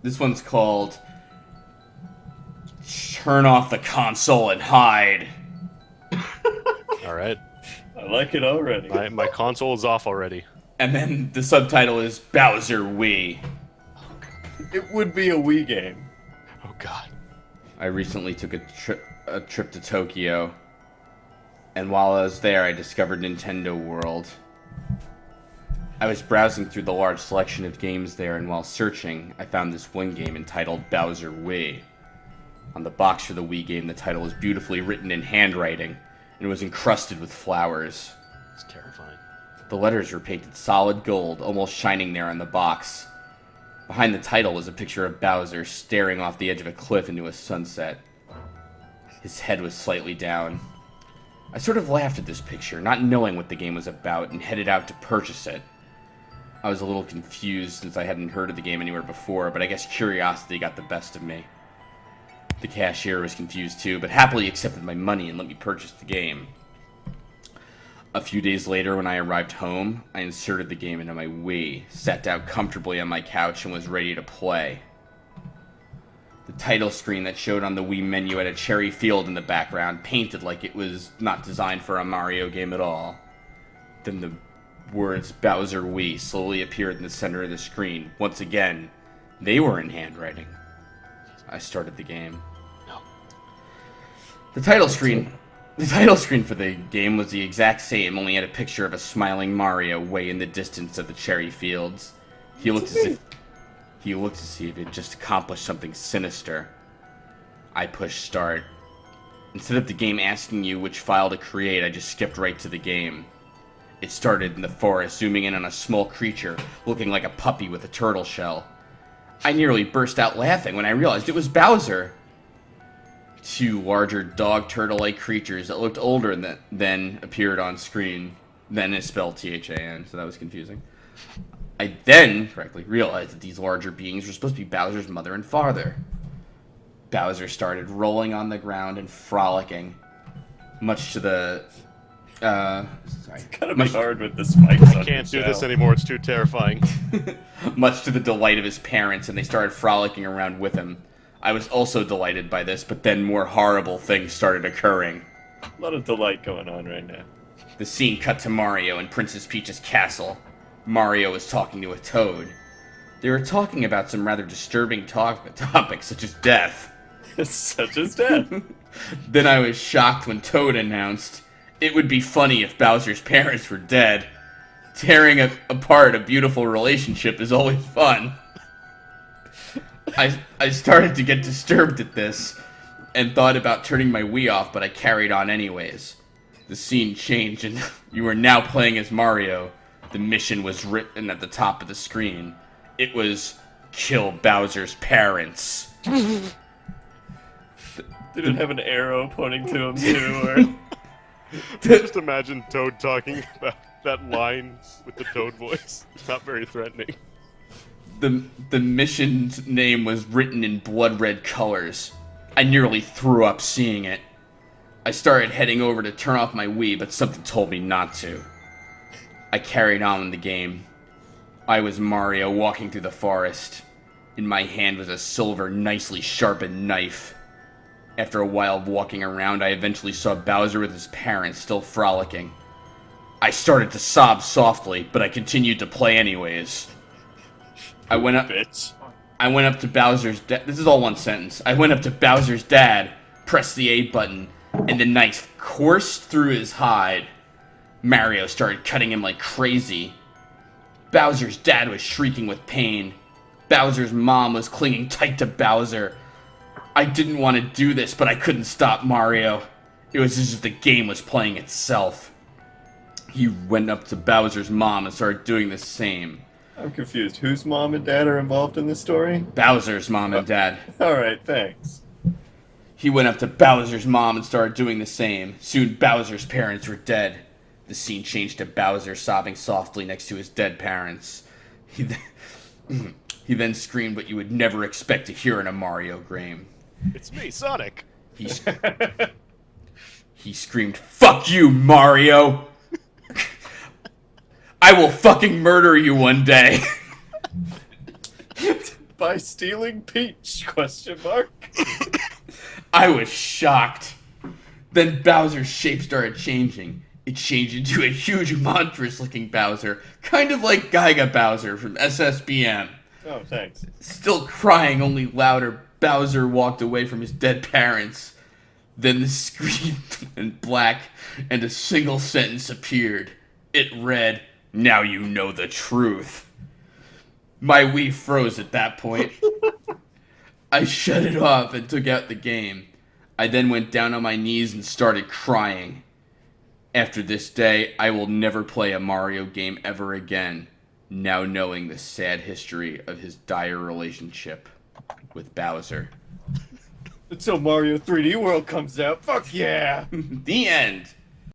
This one's called Turn Off the Console and Hide. All right. I like it already. My console is off already. And then the subtitle is Bowser Wii. It would be a Wii game. Oh God. I recently took a trip to Tokyo, and while I was there, I discovered Nintendo World. I was browsing through the large selection of games there, and while searching, I found this one game entitled Bowser Wii. On the box for the Wii game, the title was beautifully written in handwriting, and was encrusted with flowers. It's terrifying. The letters were painted solid gold, almost shining there on the box. Behind the title was a picture of Bowser staring off the edge of a cliff into a sunset. His head was slightly down. I sort of laughed at this picture, not knowing what the game was about, and headed out to purchase it. I was a little confused since I hadn't heard of the game anywhere before, but I guess curiosity got the best of me. The cashier was confused too, but happily accepted my money and let me purchase the game. A few days later, when I arrived home, I inserted the game into my Wii, sat down comfortably on my couch, and was ready to play. The title screen that showed on the Wii menu had a cherry field in the background, painted like it was not designed for a Mario game at all. Then the words Bowser Wii slowly appeared in the center of the screen. Once again, they were in handwriting. I started the game. No. The title screen for the game was the exact same, only had a picture of a smiling Mario way in the distance of the cherry fields. He looked as if it had just accomplished something sinister. I pushed start. Instead of the game asking you which file to create, I just skipped right to the game. It started in the forest, zooming in on a small creature, looking like a puppy with a turtle shell. I nearly burst out laughing when I realized it was Bowser. Two larger dog turtle-like creatures that looked older than appeared on screen. Then is spelled T-H-A-N, so that was confusing. I then correctly realized that these larger beings were supposed to be Bowser's mother and father. Bowser started rolling on the ground and frolicking, much to the It's gotta be hard with the spikes. I can't do this anymore. It's too terrifying. much to the delight of his parents, and they started frolicking around with him. I was also delighted by this, but then more horrible things started occurring. A lot of delight going on right now. The scene cut to Mario in Princess Peach's castle. Mario was talking to a toad. They were talking about some rather disturbing topics, such as death. Such as death. Then I was shocked when Toad announced, "It would be funny if Bowser's parents were dead. Tearing apart a beautiful relationship is always fun." I started to get disturbed at this, and thought about turning my Wii off, but I carried on anyways. The scene changed, and you are now playing as Mario. The mission was written at the top of the screen. It was, "Kill Bowser's parents." Did it have an arrow pointing to him too, or... Just imagine Toad talking about that line with the Toad voice. It's not very threatening. The mission's name was written in blood red colors. I nearly threw up seeing it. I started heading over to turn off my Wii, but something told me not to. I carried on in the game. I was Mario walking through the forest. In my hand was a silver, nicely sharpened knife. After a while of walking around, I eventually saw Bowser with his parents still frolicking. I started to sob softly, but I continued to play anyways. I went up to Bowser's dad. This is all one sentence. I went up to Bowser's dad, pressed the A button, and the knife coursed through his hide. Mario started cutting him like crazy. Bowser's dad was shrieking with pain. Bowser's mom was clinging tight to Bowser. I didn't want to do this, but I couldn't stop Mario. It was as if the game was playing itself. He went up to Bowser's mom and started doing the same. I'm confused. Whose mom and dad are involved in this story? Bowser's mom and dad. Alright, thanks. He went up to Bowser's mom and started doing the same. Soon Bowser's parents were dead. The scene changed to Bowser sobbing softly next to his dead parents. He then screamed what you would never expect to hear in a Mario game. It's me, Sonic. He screamed, "Fuck you, Mario! I will fucking murder you one day!" by stealing Peach? Question mark. I was shocked. Then Bowser's shape started changing. It changed into a huge, monstrous-looking Bowser, kind of like Giga Bowser from SSBM. Oh, thanks. Still crying, only louder, Bowser walked away from his dead parents. Then the screen went black, and a single sentence appeared. It read, "Now you know the truth." My Wii froze at that point. I shut it off and took out the game. I then went down on my knees and started crying. After this day, I will never play a Mario game ever again, now knowing the sad history of his dire relationship with Bowser. Until Mario 3D World comes out. Fuck yeah! The end.